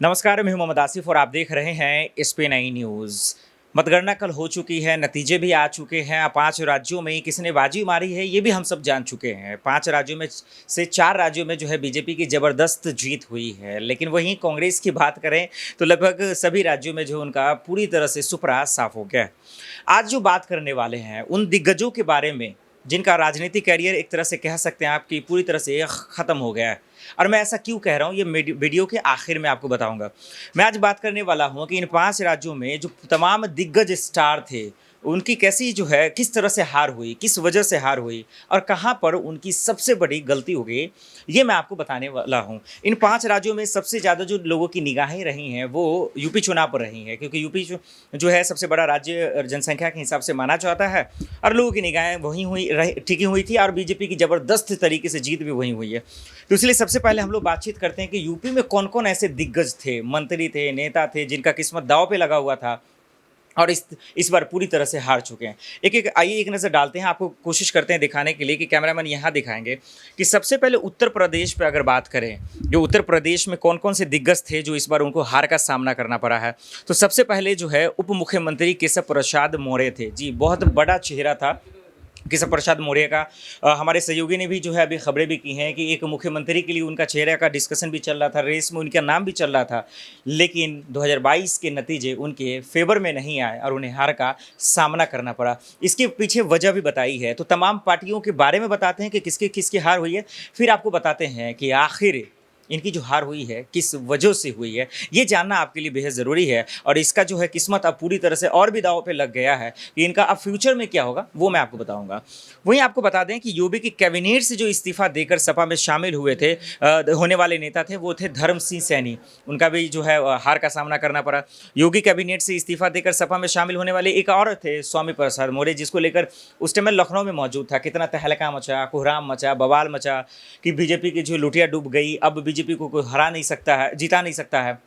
नमस्कार, मैं हूं मोहम्मद आसिफ और आप देख रहे हैं SP9 न्यूज़। मतगणना कल हो चुकी है, नतीजे भी आ चुके हैं। 5 राज्यों में किसने बाजी मारी है, ये भी हम सब जान चुके हैं। 5 राज्यों में से 4 राज्यों में जो है बीजेपी की ज़बरदस्त जीत हुई है। लेकिन वहीं कांग्रेस की बात करें तो लगभग सभी राज्यों में जो उनका पूरी तरह से सुपड़ा साफ हो गया है। आज जो बात करने वाले हैं, उन दिग्गजों के बारे में जिनका राजनीतिक करियर एक तरह से कह सकते हैं आप कि पूरी तरह से ख़त्म हो गया है। और मैं ऐसा क्यों कह रहा हूँ, ये वीडियो के आखिर में आपको बताऊंगा। मैं आज बात करने वाला हूँ कि इन 5 राज्यों में जो तमाम दिग्गज स्टार थे, उनकी कैसी जो है किस तरह से हार हुई, किस वजह से हार हुई और कहाँ पर उनकी सबसे बड़ी गलती हो गई, ये मैं आपको बताने वाला हूँ। इन 5 राज्यों में सबसे ज़्यादा जो लोगों की निगाहें रही हैं वो यूपी चुनाव पर रही हैं, क्योंकि यूपी जो है सबसे बड़ा राज्य जनसंख्या के हिसाब से माना जाता है और लोगों की निगाहें वहीं टिकी हुई थी और बीजेपी की ज़बरदस्त तरीके से जीत भी वहीं हुई है। तो इसलिए सबसे पहले हम लोग बातचीत करते हैं कि यूपी में कौन कौन ऐसे दिग्गज थे, मंत्री थे, नेता थे जिनका किस्मत दांव पे लगा हुआ था और इस बार पूरी तरह से हार चुके हैं। आइए एक नज़र डालते हैं, आपको कोशिश करते हैं दिखाने के लिए कि कैमरामैन यहाँ दिखाएंगे कि सबसे पहले उत्तर प्रदेश पे अगर बात करें, जो उत्तर प्रदेश में कौन कौन से दिग्गज थे जो इस बार उनको हार का सामना करना पड़ा है। तो सबसे पहले जो है उप मुख्यमंत्री केशव प्रसाद मौर्य थे। जी, बहुत बड़ा चेहरा था केशव प्रसाद मौर्य का। हमारे सहयोगी ने भी जो है अभी खबरें भी की हैं कि एक मुख्यमंत्री के लिए उनका चेहरे का डिस्कशन भी चल रहा था, रेस में उनका नाम भी चल रहा था। लेकिन 2022 के नतीजे उनके फेवर में नहीं आए और उन्हें हार का सामना करना पड़ा। इसके पीछे वजह भी बताई है, तो तमाम पार्टियों के बारे में बताते हैं कि किसकी किसकी हार हुई है, फिर आपको बताते हैं कि आखिर इनकी जो हार हुई है किस वजह से हुई है। ये जानना आपके लिए बेहद ज़रूरी है और इसका जो है किस्मत अब पूरी तरह से और भी दांव पे लग गया है कि इनका अब फ्यूचर में क्या होगा वो मैं आपको बताऊंगा। वहीं आपको बता दें कि यूपी की कैबिनेट से जो इस्तीफा देकर सपा में शामिल हुए थे, होने वाले नेता थे, वो थे धर्म सिंह सैनी। उनका भी जो है हार का सामना करना पड़ा। योगी कैबिनेट से इस्तीफा देकर सपा में शामिल होने वाले एक और थे स्वामी प्रसाद मौर्य, जिसको लेकर उस टाइम मैं लखनऊ में मौजूद था। कितना तहलका मचा, कोहराम मचा, बवाल मचा कि बीजेपी की जो लुटिया डूब गई, अब बीजेपी को कोई हरा नहीं सकता है, जिता नहीं सकता है।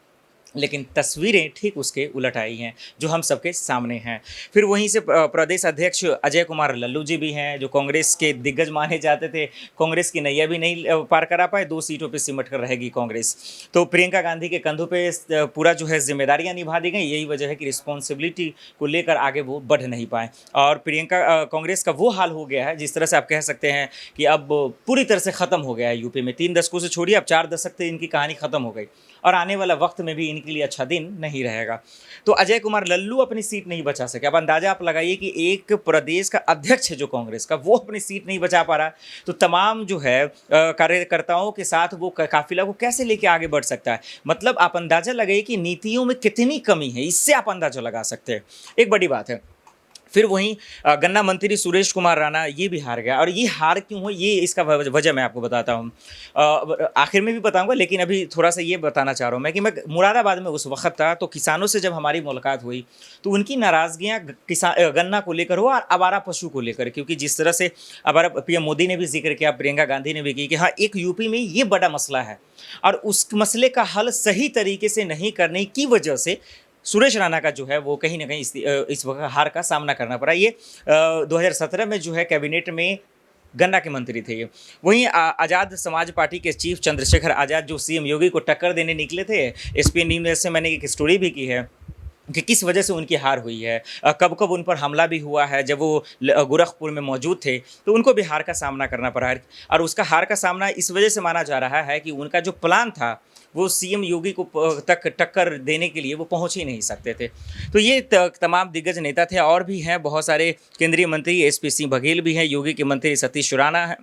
लेकिन तस्वीरें ठीक उसके उलट आई हैं जो हम सबके सामने हैं। फिर वहीं से प्रदेश अध्यक्ष अजय कुमार लल्लू जी भी हैं, जो कांग्रेस के दिग्गज माने जाते थे। कांग्रेस की नैया भी नहीं पार करा पाए, 2 सीटों पे सिमट कर रहेगी कांग्रेस। तो प्रियंका गांधी के कंधों पे पूरा जो है जिम्मेदारियां निभा दी गई। यही वजह है कि रिस्पॉन्सिबिलिटी को लेकर आगे वो बढ़ नहीं पाए और प्रियंका कांग्रेस का वो हाल हो गया है जिस तरह से आप कह सकते हैं कि अब पूरी तरह से ख़त्म हो गया है यूपी में। 3 दशकों से छोड़िए, अब 4 दशक से इनकी कहानी ख़त्म हो गई और आने वाला वक्त में भी इनके लिए अच्छा दिन नहीं रहेगा। तो अजय कुमार लल्लू अपनी सीट नहीं बचा सके। अब अंदाजा आप लगाइए कि एक प्रदेश का अध्यक्ष है जो कांग्रेस का, वो अपनी सीट नहीं बचा पा रहा, तो तमाम जो है कार्यकर्ताओं के साथ वो काफिला को कैसे लेके आगे बढ़ सकता है। मतलब आप अंदाजा लगाइए कि नीतियों में कितनी कमी है, इससे आप अंदाजा लगा सकते हैं। एक बड़ी बात है। फिर वहीं गन्ना मंत्री सुरेश कुमार राणा ये भी हार गया और ये हार क्यों हुई, ये इसका वजह मैं आपको बताता हूँ। आखिर में भी बताऊंगा, लेकिन अभी थोड़ा सा ये बताना चाह रहा हूँ मैं मुरादाबाद में उस वक्त था, तो किसानों से जब हमारी मुलाकात हुई तो उनकी नाराज़गियाँ गन्ना को लेकर हो और आवारा पशु को लेकर, क्योंकि जिस तरह से आवारा PM मोदी ने भी जिक्र किया, प्रियंका गांधी ने भी की कि हाँ, एक यूपी में ये बड़ा मसला है और उस मसले का हल सही तरीके से नहीं करने की वजह से सुरेश राणा का जो है वो कहीं ना कहीं इस वक्त हार का सामना करना पड़ा। ये 2017 में जो है कैबिनेट में गन्ना के मंत्री थे ये। वहीं आज़ाद समाज पार्टी के चीफ चंद्रशेखर आज़ाद जो CM योगी को टक्कर देने निकले थे, SP न्यूज़ से मैंने एक स्टोरी भी की है कि किस वजह से उनकी हार हुई है। कब कब उन पर हमला भी हुआ है। जब वो गोरखपुर में मौजूद थे तो उनको भी हार का सामना करना पड़ा है और उसका हार का सामना इस वजह से माना जा रहा है कि उनका जो प्लान था वो CM योगी को तक टक्कर देने के लिए वो पहुंच ही नहीं सकते थे। तो ये तमाम दिग्गज नेता थे और भी हैं बहुत सारे। केंद्रीय मंत्री SP सिंह बघेल भी हैं, योगी के मंत्री सतीश राणा है,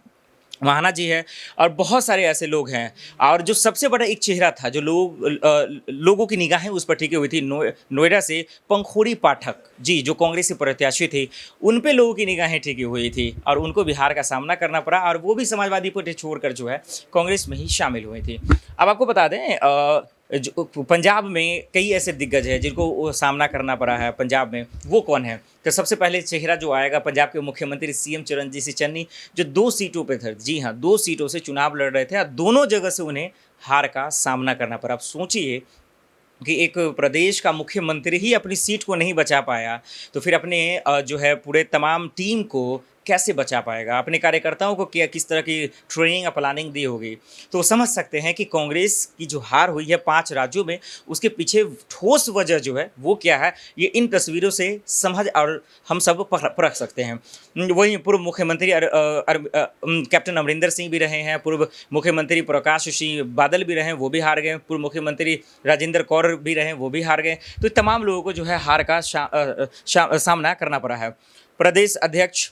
महाना जी है और बहुत सारे ऐसे लोग हैं। और जो सबसे बड़ा एक चेहरा था जो लोगों की निगाहें उस पर टिकी हुई थी, नोएडा से पंखुड़ी पाठक जी, जो कांग्रेस के प्रत्याशी थे, उन पे लोगों की निगाहें टिकी हुई थी और उनको बिहार का सामना करना पड़ा और वो भी समाजवादी पार्टी छोड़कर जो है कांग्रेस में ही शामिल हुई थी। अब आपको बता दें जो पंजाब में कई ऐसे दिग्गज हैं जिनको वो सामना करना पड़ा है। पंजाब में वो कौन है, तो सबसे पहले चेहरा जो आएगा पंजाब के मुख्यमंत्री CM चरणजीत सिंह चन्नी, जो 2 सीटों पे थे। जी हाँ, 2 सीटों से चुनाव लड़ रहे थे और दोनों जगह से उन्हें हार का सामना करना पड़ा। आप सोचिए कि एक प्रदेश का मुख्यमंत्री ही अपनी सीट को नहीं बचा पाया, तो फिर अपने जो है पूरे तमाम टीम को कैसे बचा पाएगा, अपने कार्यकर्ताओं को क्या किस तरह की ट्रेनिंग या प्लानिंग दी होगी। तो समझ सकते हैं कि कांग्रेस की जो हार हुई है 5 राज्यों में, उसके पीछे ठोस वजह जो है वो क्या है, ये इन तस्वीरों से समझ और हम सब परख सकते हैं। वहीं पूर्व मुख्यमंत्री कैप्टन अमरिंदर सिंह भी रहे हैं, पूर्व मुख्यमंत्री प्रकाश सिंह बादल भी रहे, वो भी हार गए, पूर्व मुख्यमंत्री राजेंद्र कौर भी रहे, वो भी हार गए। तो तमाम लोगों को जो है हार का सामना करना पड़ा है। प्रदेश अध्यक्ष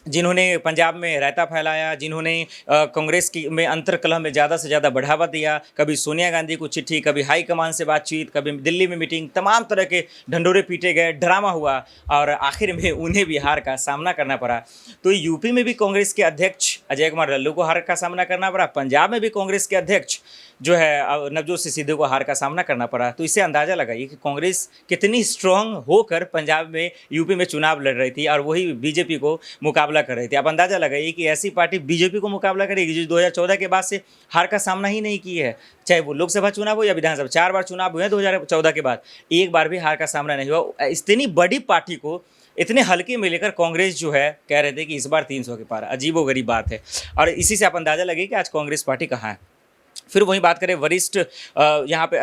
जिन्होंने पंजाब में रायता फैलाया, जिन्होंने कांग्रेस की में अंतर्कलह में ज़्यादा से ज़्यादा बढ़ावा दिया, कभी सोनिया गांधी को चिट्ठी, कभी हाईकमान से बातचीत, कभी दिल्ली में मीटिंग, तमाम तरह के ढंढोरे पीटे गए, ड्रामा हुआ और आखिर में उन्हें भी हार का सामना करना पड़ा। तो यूपी में भी कांग्रेस के अध्यक्ष अजय कुमार लल्लू को हार का सामना करना पड़ा, पंजाब में भी कांग्रेस के अध्यक्ष जो है नवजोत सिंह सिद्धू को हार का सामना करना पड़ा। तो इससे अंदाज़ा लगाइए कि कांग्रेस कितनी स्ट्रांग होकर पंजाब में, यूपी में चुनाव लड़ रही थी और वही बीजेपी को मुकाबला कर रही थी। आप अंदाज़ा लगाइए कि ऐसी पार्टी बीजेपी को मुकाबला करेगी जो 2014 के बाद से हार का सामना ही नहीं की है, चाहे वो लोकसभा चुनाव हो या विधानसभा। 4 बार चुनाव हुए हैं 2014 के बाद, एक बार भी हार का सामना नहीं हुआ। इतनी बड़ी पार्टी को इतने हल्के में लेकर कांग्रेस जो है कह रहे थे कि इस बार 300 के पार। अजीबोगरीब बात है और इसी से आप अंदाज़ा लगे कि आज कांग्रेस पार्टी कहाँ है। फिर वहीं बात करें वरिष्ठ यहाँ पे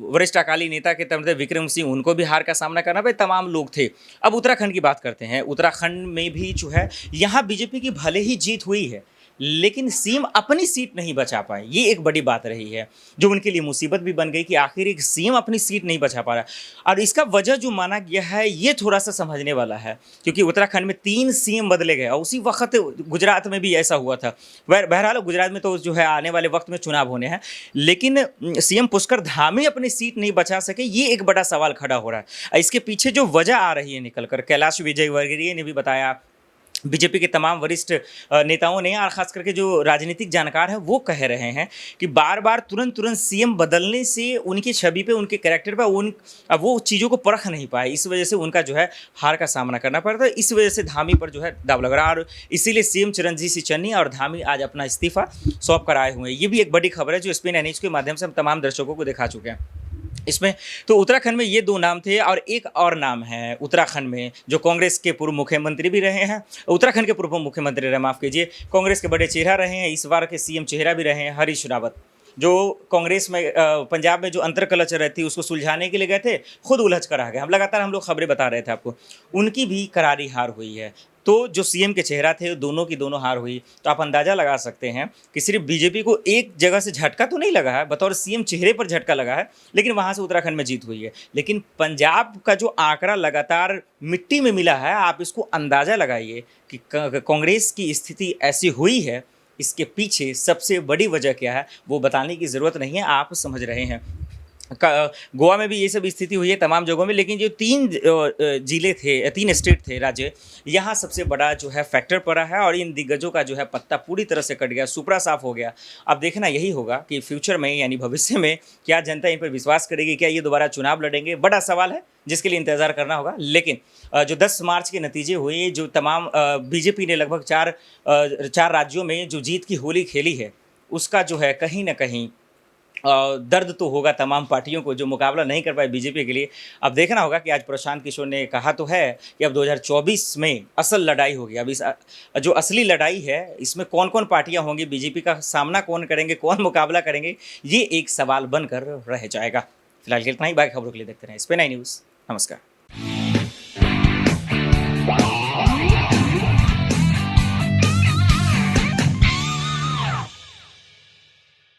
वरिष्ठ अकाली नेता के तौर पर विक्रम सिंह, उनको भी हार का सामना करना पड़ा, तमाम लोग थे। अब उत्तराखंड की बात करते हैं। उत्तराखंड में भी जो है यहाँ बीजेपी की भले ही जीत हुई है, लेकिन सीएम अपनी सीट नहीं बचा पाए। ये एक बड़ी बात रही है जो उनके लिए मुसीबत भी बन गई कि आखिर एक सीएम अपनी सीट नहीं बचा पा रहा। और इसका वजह जो माना गया है ये थोड़ा सा समझने वाला है, क्योंकि उत्तराखंड में 3 सीएम बदले गए और उसी वक्त गुजरात में भी ऐसा हुआ था। बहरहाल गुजरात में तो जो है आने वाले वक्त में चुनाव होने हैं, लेकिन सीएम पुष्कर धामी अपनी सीट नहीं बचा सके, ये एक बड़ा सवाल खड़ा हो रहा है। इसके पीछे जो वजह आ रही है निकल कर, कैलाश विजयवर्गीय ने भी बताया, बीजेपी के तमाम वरिष्ठ नेताओं ने और ख़ास करके जो राजनीतिक जानकार हैं वो कह रहे हैं कि बार बार तुरंत सीएम बदलने से उनकी छवि पे, उनके कैरेक्टर पे वो चीज़ों को परख नहीं पाए। इस वजह से उनका जो है हार का सामना करना पड़ता है। इस वजह से धामी पर जो है दाव लग रहा है और इसीलिए सीएम चिरंजीवी सिंह चन्नी और धामी आज अपना इस्तीफा सौंप कर आए हुए हैं। ये भी एक बड़ी खबर है जो SPN न्यूज़ के माध्यम से हम तमाम दर्शकों को दिखा चुके हैं। इसमें तो उत्तराखंड में ये 2 नाम थे और एक और नाम है उत्तराखंड में जो कांग्रेस के पूर्व मुख्यमंत्री भी रहे हैं, उत्तराखंड के पूर्व मुख्यमंत्री रहे, माफ़ कीजिए, कांग्रेस के बड़े चेहरा रहे हैं, इस बार के सीएम चेहरा भी रहे हैं, हरीश रावत, जो कांग्रेस में पंजाब में जो अंतर्कलह चल रही थी उसको सुलझाने के लिए गए थे, खुद उलझ कर आ गए। हम लोग खबरें बता रहे थे आपको, उनकी भी करारी हार हुई है। तो जो सीएम के चेहरा थे दोनों की दोनों हार हुई। तो आप अंदाज़ा लगा सकते हैं कि सिर्फ बीजेपी को एक जगह से झटका तो नहीं लगा है, बतौर सीएम चेहरे पर झटका लगा है, लेकिन वहाँ से उत्तराखंड में जीत हुई है। लेकिन पंजाब का जो आंकड़ा लगातार मिट्टी में मिला है, आप इसको अंदाज़ा लगाइए कि कांग्रेस की स्थिति ऐसी हुई है, इसके पीछे सबसे बड़ी वजह क्या है वो बताने की ज़रूरत नहीं है, आप समझ रहे हैं। गोवा में भी ये सब स्थिति हुई है तमाम जगहों में, लेकिन जो 3 जिले थे, 3 स्टेट थे, राज्य, यहाँ सबसे बड़ा जो है फैक्टर पड़ा है और इन दिग्गजों का जो है पत्ता पूरी तरह से कट गया, सुपड़ा साफ हो गया। अब देखना यही होगा कि फ्यूचर में यानी भविष्य में क्या जनता इन पर विश्वास करेगी, क्या ये दोबारा चुनाव लड़ेंगे, बड़ा सवाल है जिसके लिए इंतज़ार करना होगा। लेकिन जो 10 मार्च के नतीजे हुए, जो तमाम बीजेपी ने लगभग 4 राज्यों में जो जीत की होली खेली है, उसका जो है कहीं ना कहीं दर्द तो होगा तमाम पार्टियों को जो मुकाबला नहीं कर पाए बीजेपी के लिए। अब देखना होगा कि आज प्रशांत किशोर ने कहा तो है कि अब 2024 में असल लड़ाई होगी। अब इस जो असली लड़ाई है इसमें कौन कौन पार्टियां होंगी, बीजेपी का सामना कौन करेंगे, कौन मुकाबला करेंगे, ये एक सवाल बनकर रह जाएगा। फिलहाल इतना ही, बाकी खबरों के लिए देखते रहें SPN न्यूज़। नमस्कार।